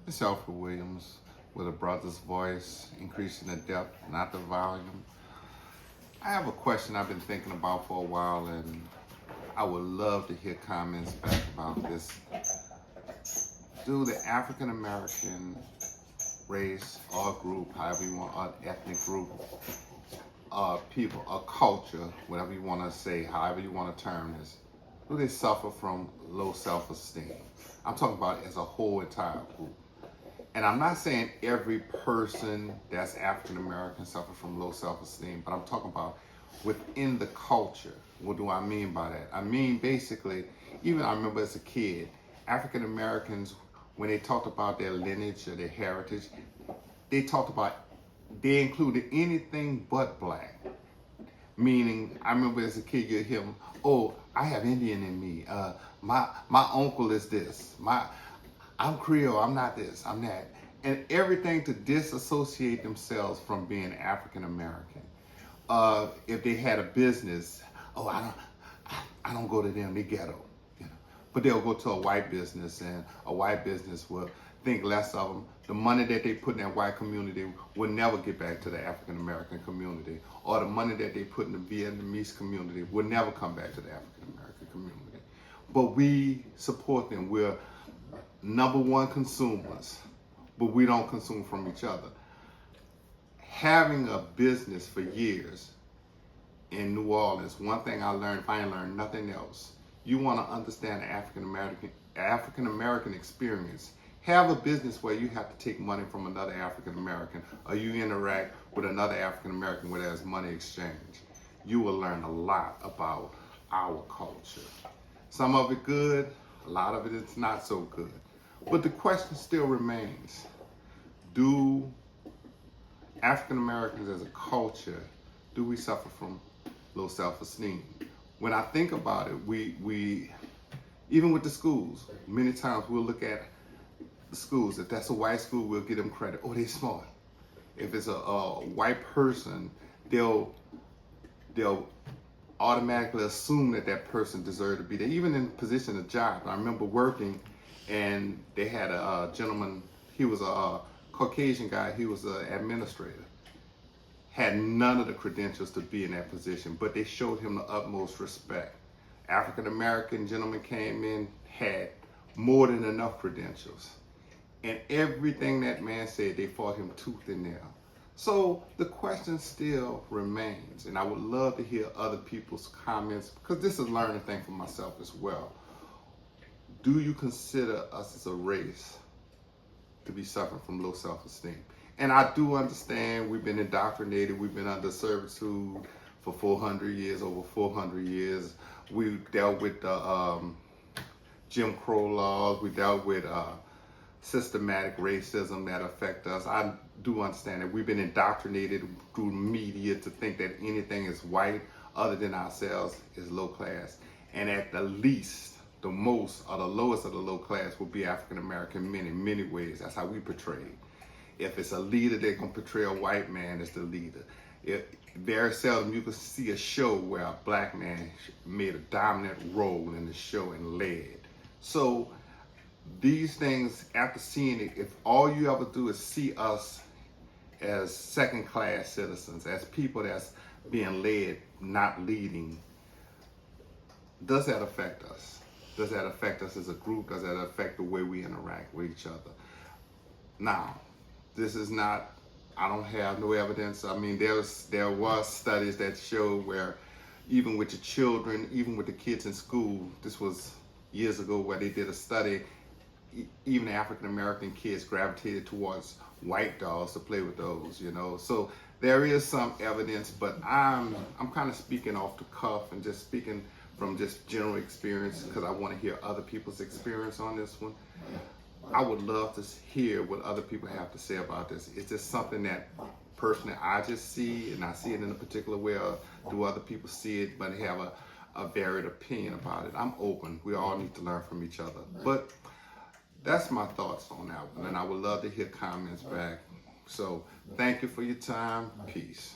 It's Alfred Williams with a brother's voice, increasing the depth, not the volume. I have a question I've been thinking about for a while, and I would love to hear comments back about this. Do the African American race or group, however you want, or ethnic group, people, a culture, whatever you want to say, however you want to term this, do they suffer from low self-esteem? I'm talking about as a whole entire group. And I'm not saying every person that's African American suffers from low self-esteem, but I'm talking about within the culture. What do I mean by that? I mean, basically, even I remember as a kid, African Americans, when they talked about their lineage or their heritage, they included anything but black. Meaning, I remember as a kid, you'd hear them, oh, I have Indian in me. My uncle is this. I'm Creole, I'm not this, I'm that. And everything to disassociate themselves from being African American. If they had a business, oh, I don't go to them, they ghetto. You know? But they'll go to a white business, and a white business will think less of them. The money that they put in that white community will never get back to the African American community. Or the money that they put in the Vietnamese community will never come back to the African American community. But we support them. We're number one consumers, but we don't consume from each other. Having a business for years in New Orleans, one thing I learned, if I ain't learned nothing else, you want to understand the African American experience. Have a business where you have to take money from another African American, or you interact with another African American where there's money exchange. You will learn a lot about our culture. Some of it good, a lot of it is not so good. But the question still remains, do African Americans as a culture, do we suffer from low self-esteem? When I think about it, we even with the schools, many times we'll look at the schools. If that's a white school, we'll give them credit. Oh, they're smart. If it's a white person, they'll automatically assume that person deserves to be there, even in position of job. I remember working, and they had a gentleman, he was a Caucasian guy, he was an administrator. Had none of the credentials to be in that position, but they showed him the utmost respect. African American gentleman came in, had more than enough credentials. And everything that man said, they fought him tooth and nail. So the question still remains, and I would love to hear other people's comments, because this is a learning thing for myself as well. Do you consider us as a race to be suffering from low self-esteem? And I do understand we've been indoctrinated, we've been under servitude for 400 years, over 400 years. We dealt with the Jim Crow laws, we dealt with systematic racism that affect us. I do understand that we've been indoctrinated through media to think that anything is white other than ourselves is low class. And at the least, the most or the lowest of the low class will be African American men in many ways. That's how we portray it. If it's a leader, they're gonna portray a white man as the leader. Very seldom you can see a show where a black man made a dominant role in the show and led. So these things, after seeing it, if all you ever do is see us as second-class citizens, as people that's being led, not leading, does that affect us? Does that affect us as a group? Does that affect the way we interact with each other? Now, this is not, I don't have no evidence. I mean, there was studies that showed where even with the children, even with the kids in school, this was years ago where they did a study, even African American kids gravitated towards white dolls to play with those, you know. So there is some evidence, but I'm kind of speaking off the cuff and just speaking from just general experience because I want to hear other people's experience on this one. I would love to hear what other people have to say about this. It's just something that personally I just see, and I see it in a particular way, or do other people see it but have a varied opinion about it. I'm open. We all need to learn from each other. But that's my thoughts on that one, and I would love to hear comments back. So thank you for your time. Peace.